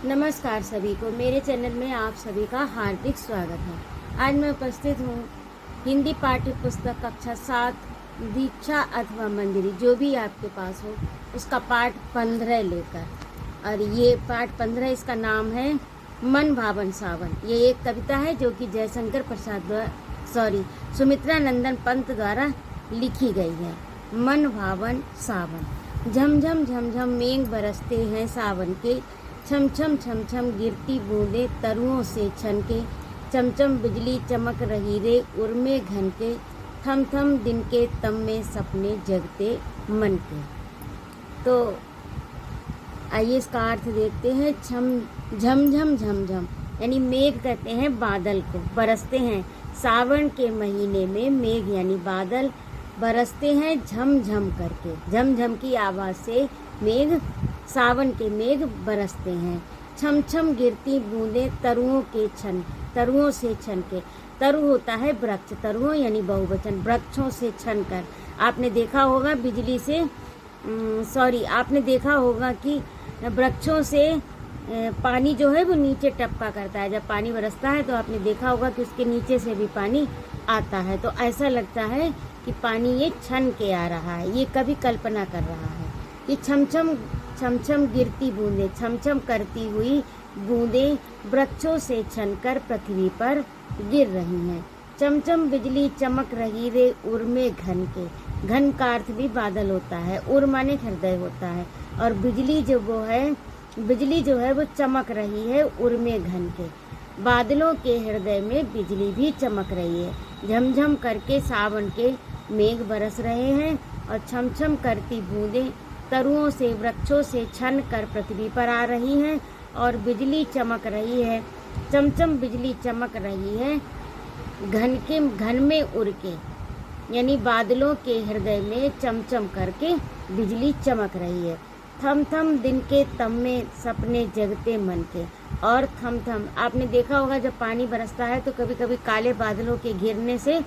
नमस्कार सभी को, मेरे चैनल में आप सभी का हार्दिक स्वागत है। आज मैं उपस्थित हूँ हिंदी पाठ्य पुस्तक कक्षा 7 दीक्षा अथवा मंदिरी, जो भी आपके पास हो, उसका पाठ 15 लेकर। और ये पाठ 15 इसका नाम है मन भावन सावन। ये एक कविता है जो कि जयशंकर प्रसाद सुमित्रा नंदन पंत द्वारा लिखी गई है। मन भावन सावन। झमझम झमझम मेघ बरसते हैं सावन के, छम छम छम छम गिरती बूंदे तरुओं से छनके, चमचम बिजली चमक रही रे उर्मे घन के, थम थम दिन के तम में सपने जगते मन के। तो आइए इसका अर्थ देखते हैं। झम झम झम झम यानी मेघ कहते हैं बादल को, बरसते हैं सावन के महीने में मेघ यानी बादल बरसते हैं झम झम करके। झम झम की आवाज़ से मेघ, सावन के मेघ बरसते हैं। छम छम गिरती बूंदें तरुओं से छन के। तरु होता है वृक्ष, तरुओं यानी बहुवचन, वृक्षों से छन कर। आपने देखा होगा बिजली से आपने देखा होगा कि वृक्षों से पानी जो है वो नीचे टपका करता है। जब पानी बरसता है तो आपने देखा होगा कि उसके नीचे से भी पानी आता है, तो ऐसा लगता है कि पानी ये छन के आ रहा है। ये कभी कल्पना कर रहा है कि छम छम गिरती बूंदें, छम छम करती हुई बूंदें वृक्षों से छनकर पृथ्वी पर गिर रही हैं। चमचम बिजली चमक रही रे उर्मे घन के। घन का अर्थ भी बादल होता है, उर माने हृदय होता है, और बिजली जो है वो चमक रही है उर्मे घन के। बादलों के हृदय में बिजली भी चमक रही है। झमझम करके सावन के मेघ बरस रहे हैं और छम छम करती बूंदें तरुओं से, वृक्षों से छन कर पृथ्वी पर आ रही हैं और बिजली चमक रही है। चमचम बिजली चमक रही है घन में उड़ के, यानी बादलों के हृदय में चमचम करके बिजली चमक रही है। थम थम दिन के तम में सपने जगते मन के। और थम थम, आपने देखा होगा जब पानी बरसता है तो कभी कभी काले बादलों के घिरने से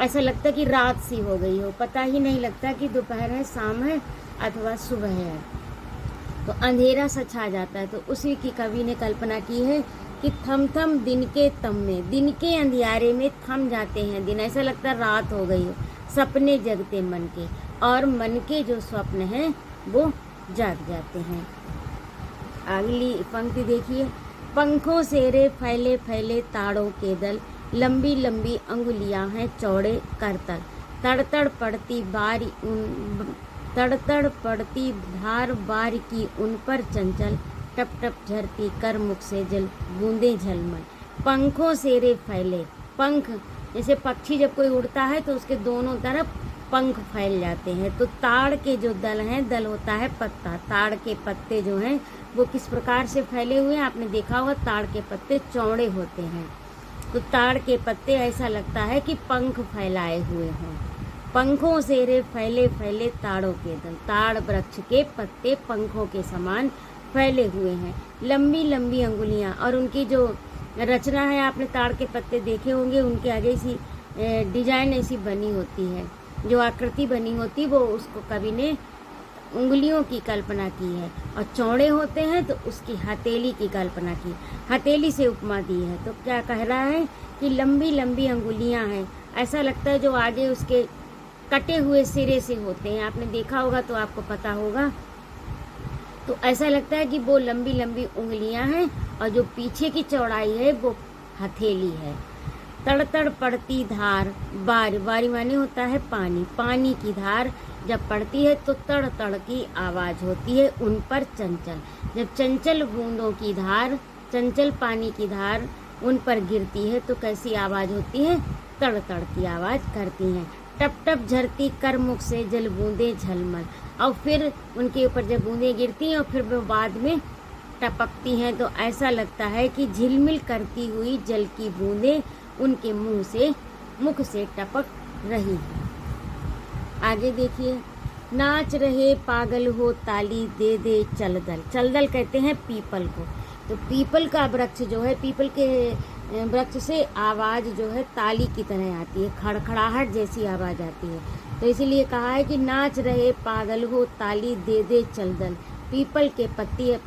ऐसा लगता है कि रात सी हो गई हो, पता ही नहीं लगता कि दोपहर है, शाम है अथवा सुबह है, तो अंधेरा सा छा जाता है। तो उसी की कवि ने कल्पना की है कि थम थम दिन के तम में, दिन के अंधियारे में थम जाते हैं दिन, ऐसा लगता है रात हो गई हो। सपने जगते मन के, और मन के जो स्वप्न हैं वो जाग जाते हैं। अगली पंक्ति देखिए। पंखों से रे फैले फैले ताड़ों के दल, लंबी लंबी अंगुलियां हैं चौड़े करतल, तड़तड़ पड़ती धार बार की उन पर चंचल, टप टप झरती कर मुख से जल बूंदे झलमल। पंखों से रे फैले, पंख जैसे पक्षी जब कोई उड़ता है तो उसके दोनों तरफ पंख फैल जाते हैं। तो ताड़ के जो दल हैं, दल होता है पत्ता, ताड़ के पत्ते जो हैं वो किस प्रकार से फैले हुए हैं आपने देखा होगा। ताड़ के पत्ते चौड़े होते हैं, तो ताड़ के पत्ते ऐसा लगता है कि पंख फैलाए हुए हों। पंखों से रे फैले फैले ताड़ों के दल, ताड़ वृक्ष के पत्ते पंखों के समान फैले हुए हैं। लंबी लंबी अंगुलियां, और उनकी जो रचना है, आपने ताड़ के पत्ते देखे होंगे, उनके आगे ऐसी डिजाइन ऐसी बनी होती है, जो आकृति बनी होती वो उसको कवि ने उंगलियों की कल्पना की है। और चौड़े होते हैं तो उसकी हथेली की कल्पना की, हथेली से उपमा दी है। तो क्या कह रहा है कि लंबी लंबी अंगुलियां हैं, ऐसा लगता है जो आगे उसके कटे हुए सिरे से होते हैं, आपने देखा होगा तो आपको पता होगा। तो ऐसा लगता है कि वो लंबी लंबी उंगलियां हैं और जो पीछे की चौड़ाई है वो हथेली है। तड़तड़ पड़ती धार, बारी माने होता है पानी, पानी की धार जब पड़ती है तो तड़ तड़ की आवाज़ होती है उन पर चंचल। जब चंचल बूंदों की धार, चंचल पानी की धार उन पर गिरती है तो कैसी आवाज़ होती है, तड़ तड़ की आवाज़ करती हैं। टप टप झरती कर मुख से जल बूंदे झलमल, और फिर उनके ऊपर जब बूंदें गिरती हैं और फिर वो बाद में टपकती हैं तो ऐसा लगता है कि झिलमिल करती हुई जल की बूंदें उनके मुख से टपक रही है। आगे देखिए। नाच रहे पागल हो ताली दे दे चलदल, चलदल कहते हैं पीपल को। तो पीपल का वृक्ष जो है, पीपल के वृक्ष से आवाज़ जो है ताली की तरह आती है, खड़खड़ाहट जैसी आवाज़ आती है। तो इसीलिए कहा है कि नाच रहे पागल हो ताली दे दे चलदल, पीपल के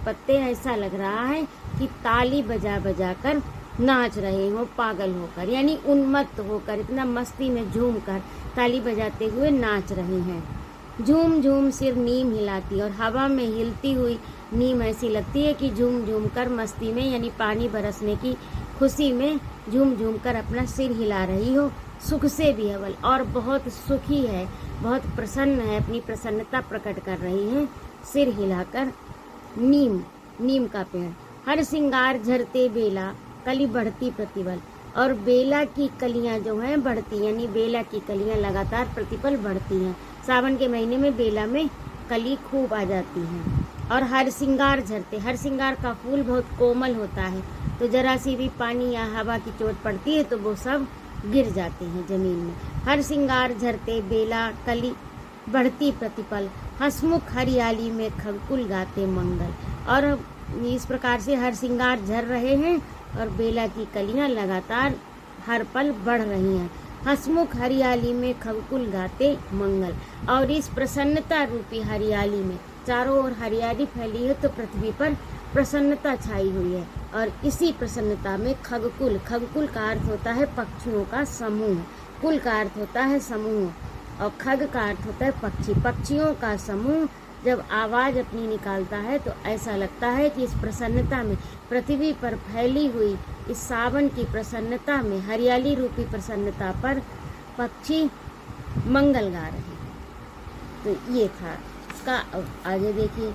पत्ते ऐसा लग रहा है कि ताली बजा बजा कर नाच रहे हो पागल होकर, यानी उन्मत्त होकर, इतना मस्ती में झूम कर ताली बजाते हुए नाच रहे हैं। झूम झूम सिर नीम हिलाती, और हवा में हिलती हुई नीम ऐसी लगती है कि झूम झूम कर मस्ती में, यानी पानी बरसने की खुशी में झूम झूम कर अपना सिर हिला रही हो, सुख से भी अव्वल, और बहुत सुखी है, बहुत प्रसन्न है, अपनी प्रसन्नता प्रकट कर रही है सिर हिलाकर। नीम का पेड़, हर सिंगार झरते बेला, कली बढ़ती प्रतिपल, और बेला की कलियां जो हैं बढ़ती, यानी बेला की कलियां लगातार प्रतिपल बढ़ती हैं। सावन के महीने में बेला में कली खूब आ जाती हैं। और हर सिंगार झरते, हर सिंगार का फूल बहुत कोमल होता है, तो जरा सी भी पानी या हवा की चोट पड़ती है तो वो सब गिर जाते हैं जमीन में। हर सिंगार झरते बेला, कली बढ़ती प्रतिपल, हंसमुख हरियाली में खगकुल गाते मंगल। और इस प्रकार से हर सिंगार झर रहे हैं और बेला की कलियां लगातार हर पल बढ़ रही हैं। हंसमुख हरियाली में खगकुल गाते मंगल, और इस प्रसन्नता रूपी हरियाली में, चारों ओर हरियाली फैली है तो पृथ्वी पर प्रसन्नता छाई हुई है। और इसी प्रसन्नता में खगकुल, खगकुल का अर्थ होता है पक्षियों का समूह, कुल का अर्थ होता है समूह, और खग का अर्थ होता है पक्षी, पक्षियों का समूह जब आवाज अपनी निकालता है तो ऐसा लगता है कि इस प्रसन्नता में, पृथ्वी पर फैली हुई इस सावन की प्रसन्नता में, हरियाली रूपी प्रसन्नता पर पक्षी मंगल गा रहे हैं। तो ये था इसका। आगे देखिए,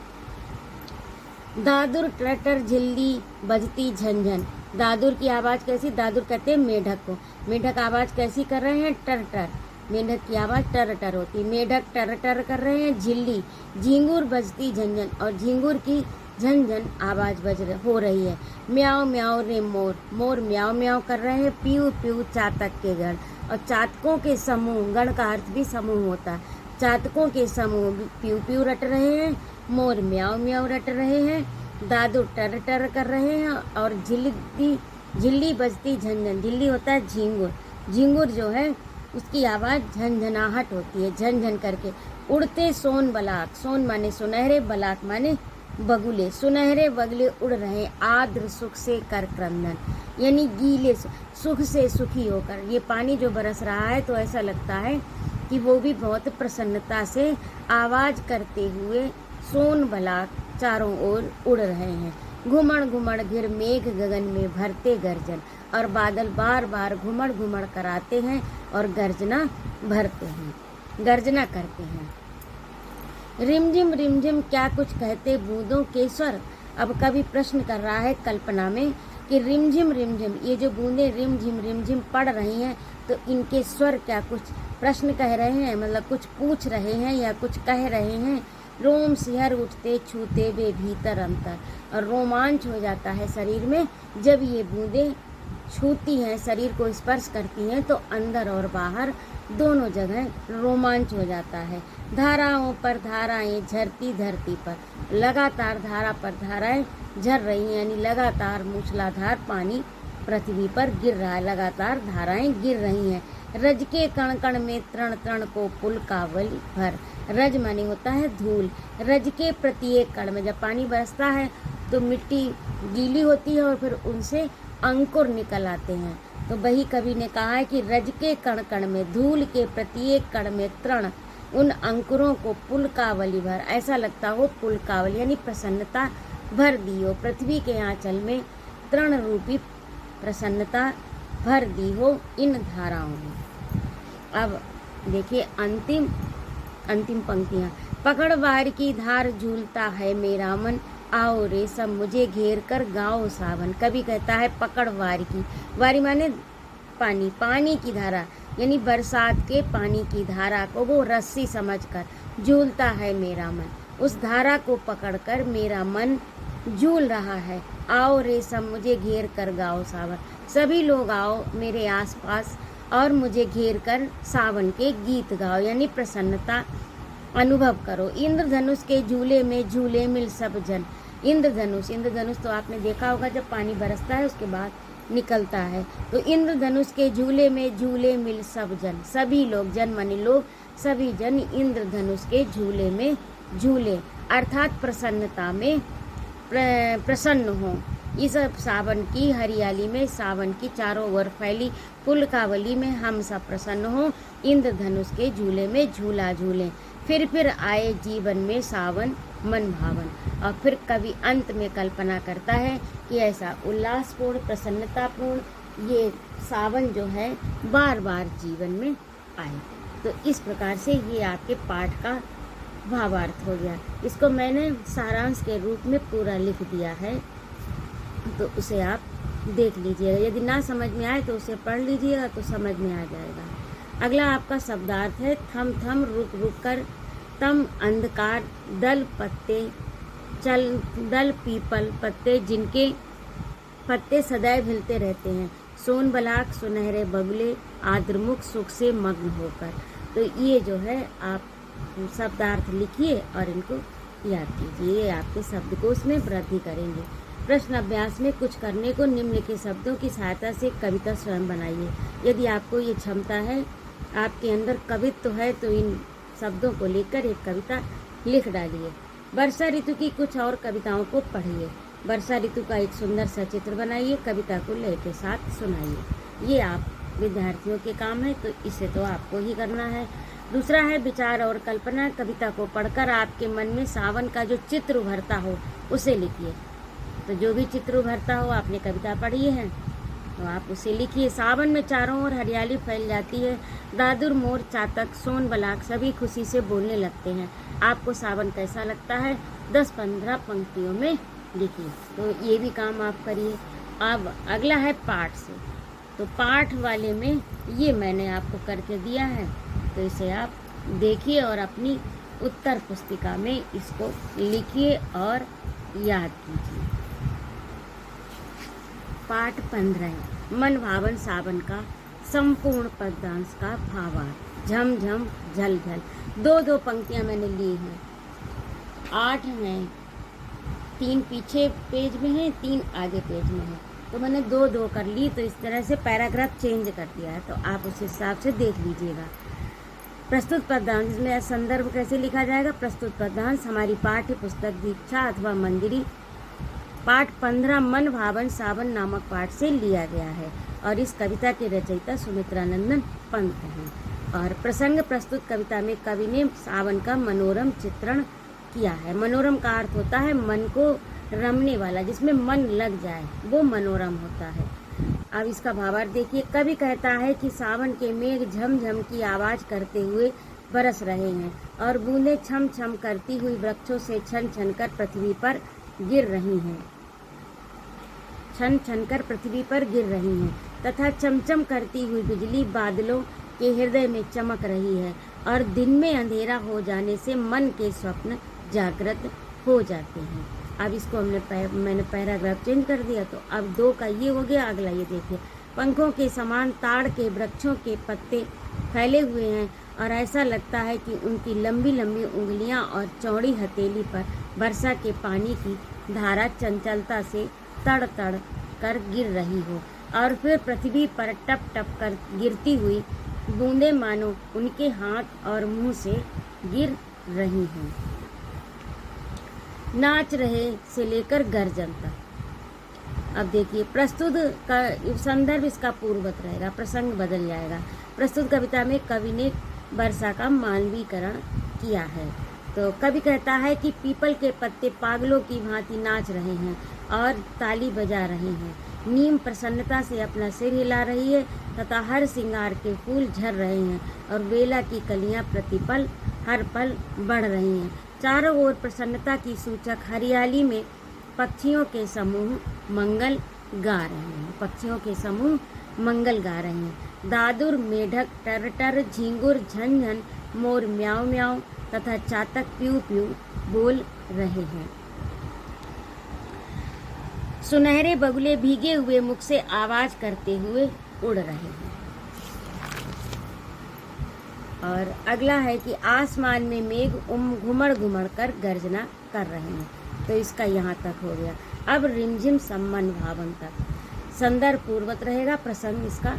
दादुर टटर झिल्ली बजती झंझन। दादुर की आवाज कैसी, दादुर कहते हैं मेढक को, मेढक आवाज कैसी कर रहे हैं, टर टर, मेढक की आवाज टर टर होती, मेढक टर टर कर रहे हैं। झिल्ली, झिंगुर बजती झंझन, और झिंगुर की झंझन आवाज हो रही है। म्याओ म्याओ रे मोर, मोर म्याओ म्याओ कर रहे हैं। पीऊ पीऊ चातक के गण, और चातकों के समूह, गण का अर्थ भी समूह होता है, चातकों के समूह पीऊ पीऊ रट रहे हैं, मोर म्याओ म्याओ रट रहे हैं, दादू टर टर कर रहे हैं। और झिल्ली बजती झंझन, झिल्ली होता है झिंगुर, झिंगुर जो है उसकी आवाज झंझनाहट होती है, झंझन करके। उड़ते सोन बलाक, सोन माने सुनहरे, बलाक माने बगुले, सुनहरे बगुले उड़ रहे आद्र सुख से कर क्रंदन, यानी गीले सुख से सुखी होकर। ये पानी जो बरस रहा है तो ऐसा लगता है कि वो भी बहुत प्रसन्नता से आवाज करते हुए सोन बलाक चारों ओर उड़ रहे हैं। घुमड़ घुमड़ घिर मेघ गगन में भरते गर्जन, और बादल बार बार घुमड़ घुमड़ कराते हैं और गर्जना भरते हैं, गर्जना करते हैं। रिमझिम क्या कुछ कहते बूंदों के स्वर। अब कवि प्रश्न कर रहा है कल्पना में कि रिमझिम ये जो बूंदें रिमझिम पड़ रही हैं तो इनके स्वर क्या कुछ प्रश्न कह रहे हैं, मतलब कुछ पूछ रहे हैं या कुछ कह रहे हैं। रोम सिहर उठते छूते वे भीतर अंतर, और रोमांच हो जाता है शरीर में जब ये बूंदें छूती हैं, शरीर को स्पर्श करती हैं तो अंदर और बाहर दोनों जगह रोमांच हो जाता है। धाराओं पर धाराएं झरती धरती पर, लगातार धारा पर धाराएं झर रही हैं, यानी लगातार मूसलाधार पानी पृथ्वी पर गिर रहा है, लगातार धाराएं गिर रही हैं। रज के कण कण में तृण तृण को पुलकावली भर, रज मानी होता है धूल, रज के प्रत्येक कण में, जब पानी बरसता है तो मिट्टी गीली होती है और फिर उनसे अंकुर निकल आते हैं। तो वही कवि ने कहा है कि रज के कण कण में, धूल के प्रत्येक कण में तृण, उन अंकुरों को पुलकावली भर, ऐसा लगता हो पुलकावली यानी प्रसन्नता भर दी हो, पृथ्वी के आंचल में तृण रूपी प्रसन्नता भर दी हो इन धाराओं में। अब देखिए अंतिम पंक्तियां। पकड़वार की धार झूलता है मेरा मन, आओ रे सब मुझे घेर कर गाओ सावन। कभी कहता है पकड़वार की, वारी माने पानी, पानी की धारा, यानी बरसात के पानी की धारा को वो रस्सी समझकर झूलता है मेरा मन, उस धारा को पकड़कर मेरा मन झूल रहा है। आओ रे सब मुझे घेर कर गाओ सावन, सभी लोग आओ मेरे आसपास और मुझे घेर कर सावन के गीत गाओ, यानी प्रसन्नता अनुभव करो। इंद्रधनुष के झूले में झूले मिल सब जन, इंद्रधनुष तो आपने देखा होगा जब पानी बरसता है उसके बाद निकलता है, तो इंद्रधनुष के झूले में झूले मिल सब जन, सभी लोग, जन माने लोग, सभी जन इंद्रधनुष के झूले में झूले अर्थात प्रसन्नता में प्रसन्न हो। इस सावन की हरियाली में, सावन की चारों ओर फैली पुलकावली में हम सब प्रसन्न हो। इंद्रधनुष के झूले में झूला झूलें, फिर आए जीवन में सावन मन भावन। और फिर कवि अंत में कल्पना करता है कि ऐसा उल्लासपूर्ण, प्रसन्नतापूर्ण ये सावन जो है बार बार जीवन में आए। तो इस प्रकार से ये आपके पाठ का भावार्थ हो गया। इसको मैंने सारांश के रूप में पूरा लिख दिया है, तो उसे आप देख लीजिएगा। यदि ना समझ में आए तो उसे पढ़ लीजिएगा, तो समझ में आ जाएगा। अगला आपका शब्दार्थ है थम थम रुक रुक कर, तम अंधकार दल पत्ते चल, दल पीपल पत्ते जिनके पत्ते सदैव हिलते रहते हैं, सोन बलाक सुनहरे बगुले आद्रमुख सुख से मग्न होकर। तो ये जो है आप शब्दार्थ लिखिए और इनको याद कीजिए, ये आपके शब्दकोश में वृद्धि करेंगे। प्रश्न अभ्यास में कुछ करने को निम्नलिखित शब्दों की सहायता से कविता स्वयं बनाइए। यदि आपको ये क्षमता है, आपके अंदर कवित्व है, तो इन शब्दों को लेकर एक कविता लिख डालिए। वर्षा ऋतु की कुछ और कविताओं को पढ़िए। वर्षा ऋतु का एक सुंदर सा चित्र बनाइए, कविता को लय के साथ सुनाइए। ये आप विद्यार्थियों के काम है, तो इसे तो आपको ही करना है। दूसरा है विचार और कल्पना। कविता को पढ़कर आपके मन में सावन का जो चित्र उभरता हो उसे लिखिए। तो जो भी चित्र उभरता हो, आपने कविता पढ़ी है तो आप उसे लिखिए। सावन में चारों ओर हरियाली फैल जाती है, दादुर मोर चातक सोन बलाक सभी खुशी से बोलने लगते हैं। आपको सावन कैसा लगता है 10-15 पंक्तियों में लिखिए। तो ये भी काम आप करिए। अब अगला है पाठ से। तो पाठ वाले में ये मैंने आपको करके दिया है, तो इसे आप देखिए और अपनी उत्तर पुस्तिका में इसको लिखिए और याद कीजिए। पाठ 15 मन भावन सावन का संपूर्ण पद्यांश का भावार्थ। झम झम झल झल, दो पंक्तियां मैंने ली हैं। 8 हैं, 3 पीछे पेज में है, 3 आगे पेज में है, तो मैंने 2 कर ली। तो इस तरह से पैराग्राफ चेंज कर दिया है, तो आप उस हिसाब से देख लीजिएगा। प्रस्तुत पद्यांश में संदर्भ कैसे लिखा जाएगा। प्रस्तुत पद्यांश हमारी पाठ्य पुस्तक दीक्षा अथवा मंदिरी पाठ 15 मन भावन सावन नामक पाठ से लिया गया है और इस कविता के रचयिता सुमित्रानंदन पंत हैं। और प्रसंग प्रस्तुत कविता में कवि ने सावन का मनोरम चित्रण किया है। मनोरम का अर्थ होता है मन को रमने वाला, जिसमें मन लग जाए, वो मनोरम होता है। अब इसका भावार्थ देखिए। कवि कहता है कि सावन के मेघ झमझम की आवाज करते हुए बरस रहे हैं और बूंदें छम छम करती हुई वृक्षों से छन छन कर पृथ्वी पर गिर रही हैं, छन छन कर पृथ्वी पर गिर रही हैं तथा चमचम करती हुई बिजली बादलों के हृदय में चमक रही है और दिन में अंधेरा हो जाने से मन के स्वप्न जागृत हो जाते हैं। अब इसको मैंने पैराग्राफ चेंज कर दिया, तो अब 2 का ये हो गया। अगला ये देखिए। पंखों के समान ताड़ के वृक्षों के पत्ते फैले हुए हैं और ऐसा लगता है कि उनकी लंबी लंबी उंगलियां और चौड़ी हथेली पर वर्षा के पानी की धारा चंचलता से तड़ तड़ कर गिर रही हो और फिर पृथ्वी पर टप टप कर गिरती हुई बूंदें मानो उनके हाथ और मुंह से गिर रही हैं। नाच रहे से लेकर गर्जन तक। अब देखिए, प्रस्तुत का संदर्भ इसका पूर्ववत रहेगा, प्रसंग बदल जाएगा। प्रस्तुत कविता में कवि ने वर्षा का मानवीकरण किया है। तो कवि कहता है कि पीपल के पत्ते पागलों की भांति नाच रहे हैं और ताली बजा रहे हैं। नीम प्रसन्नता से अपना सिर हिला रही है तथा हर श्रृंगार के फूल झर रहे हैं और बेला की कलियां प्रतिपल हर पल बढ़ रही हैं। चारों ओर प्रसन्नता की सूचक हरियाली में पक्षियों के समूह मंगल गा रहे हैं, पक्षियों के समूह मंगल गा रहे हैं। दादुर, मेढक टर टर, झींगुर झन झन, मोर म्याऊ म्याऊ तथा चातक प्यू प्यू बोल रहे हैं। सुनहरे बगुले भीगे हुए मुख से आवाज करते हुए उड़ रहे हैं। और अगला है कि आसमान में मेघ घुमड़ घुमड़ कर गर्जना कर रहे हैं। तो इसका यहाँ तक हो गया। अब रिमझिम सम्मन भावन तक। संदर्भ पूर्वत रहेगा, प्रसंग इसका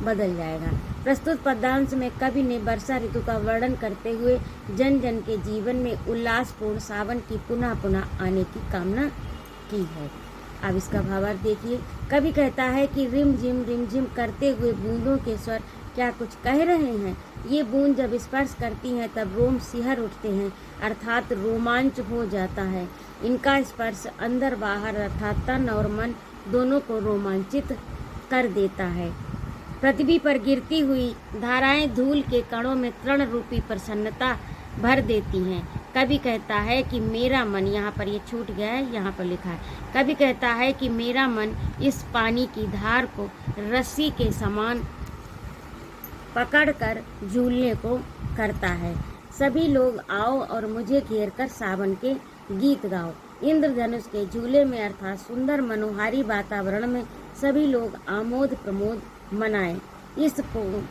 बदल जाएगा। प्रस्तुत पद्यांश में कवि ने वर्षा ऋतु का वर्णन करते हुए जन जन के जीवन में उल्लासपूर्ण सावन की पुनः पुनः आने की कामना की है। अब इसका भावार्थ देखिए। कवि कहता है कि रिमझिम करते हुए बूंदों के स्वर क्या कुछ कह रहे हैं। ये बूंद जब स्पर्श करती हैं तब रोम सिहर उठते हैं, अर्थात रोमांच हो जाता है। इनका स्पर्श अंदर बाहर अर्थात तन और मन दोनों को रोमांचित कर देता है। पृथ्वी पर गिरती हुई धाराएं धूल के कणों में तृण रूपी प्रसन्नता भर देती हैं। कवि कहता है कि मेरा मन, यहाँ पर ये छूट गया है, यहाँ पर लिखा है, कवि कहता है कि मेरा मन इस पानी की धार को रस्सी के समान पकड़कर झूलने को करता है। सभी लोग आओ और मुझे घेरकर सावन के गीत गाओ। इंद्रधनुष के झूले में अर्थात सुंदर मनोहारी वातावरण में सभी लोग आमोद प्रमोद मनाएं। इस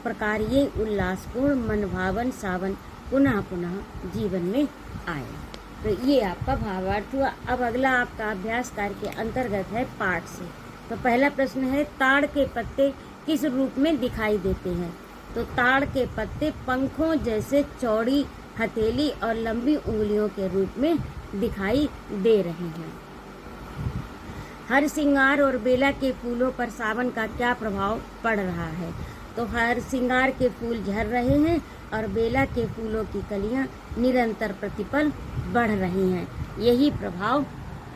प्रकार ये उल्लासपूर्ण मनभावन सावन पुनः पुनः जीवन में आए। तो ये आपका भावार्थ हुआ। अब अगला आपका अभ्यास कार्य के अंतर्गत है पाठ से। तो पहला प्रश्न है, ताड़ के पत्ते किस रूप में दिखाई देते हैं? तो ताड़ के पत्ते पंखों जैसे चौड़ी हथेली और लंबी उंगलियों के रूप में दिखाई दे रहे हैं। हर सिंगार और बेला के फूलों पर सावन का क्या प्रभाव पड़ रहा है? तो हर सिंगार के फूल झड़ रहे हैं और बेला के फूलों की कलियां निरंतर प्रतिपल बढ़ रही हैं। यही प्रभाव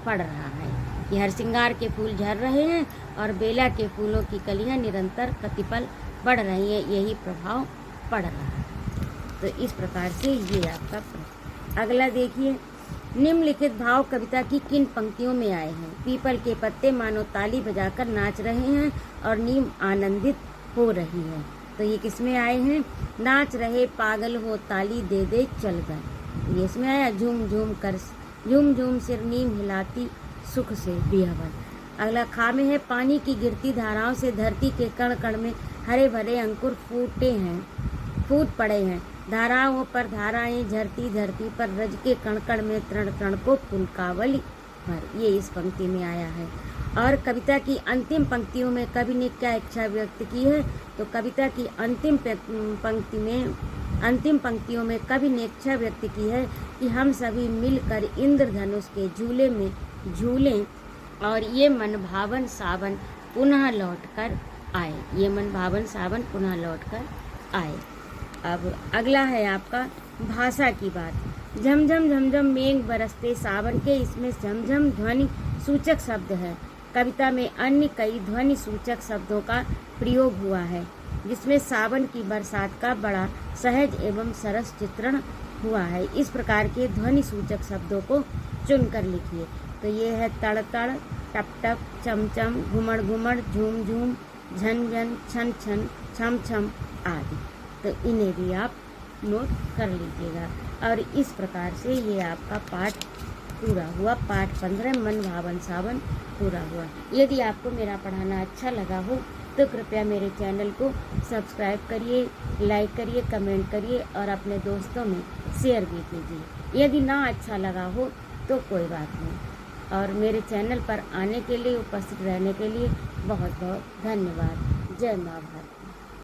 पड़ रहा है कि हर सिंगार के फूल झड़ रहे हैं और बेला के फूलों की कलियां निरंतर प्रतिपल बढ़ रही हैं। यही प्रभाव पड़ रहा है। तो इस प्रकार से ये आपका अगला देखिए। निम्नलिखित भाव कविता की किन पंक्तियों में आए हैं? पीपल के पत्ते मानो ताली बजाकर नाच रहे हैं और नीम आनंदित हो रही है। तो ये किस में आए हैं? नाच रहे पागल हो ताली दे दे चल गए, ये इसमें आया। झूम झूम सिर नीम हिलाती सुख से बिहवन। अगला खा में है, पानी की गिरती धाराओं से धरती के कण कण में हरे भरे अंकुर फूट पड़े हैं। धाराओं पर धाराएं झरती धरती पर रज के कण कण में तृण तृण को पुलकावली भर, ये इस पंक्ति में आया है। और कविता की अंतिम पंक्तियों में कवि ने क्या इच्छा व्यक्त की है? तो कविता की अंतिम पंक्तियों में कवि ने इच्छा व्यक्त की है कि हम सभी मिलकर इंद्रधनुष के झूले में झूलें और ये मनभावन सावन पुनः लौट कर आए। ये मनभावन सावन पुनः लौट कर आए। अब अगला है आपका भाषा की बात। झमझम झमझम मेघ बरसते सावन के, इसमें झमझम ध्वनि सूचक शब्द है। कविता में अन्य कई ध्वनि सूचक शब्दों का प्रयोग हुआ है, जिसमें सावन की बरसात का बड़ा सहज एवं सरस चित्रण हुआ है। इस प्रकार के ध्वनि सूचक शब्दों को चुनकर लिखिए। तो ये है तड़ तड़, टप टप, चम चम, घुमड़ घुमड़, झूम झूम, झन झन, छन छन, छम छम आदि। तो इन्हें भी आप नोट कर लीजिएगा। और इस प्रकार से ये आपका पाठ पूरा हुआ। पाठ 15 मनभावन सावन पूरा हुआ। यदि आपको मेरा पढ़ाना अच्छा लगा हो तो कृपया मेरे चैनल को सब्सक्राइब करिए, लाइक करिए, कमेंट करिए और अपने दोस्तों में शेयर भी कीजिए। यदि ना अच्छा लगा हो तो कोई बात नहीं। और मेरे चैनल पर आने के लिए, उपस्थित रहने के लिए बहुत बहुत धन्यवाद। जय माँ भारती।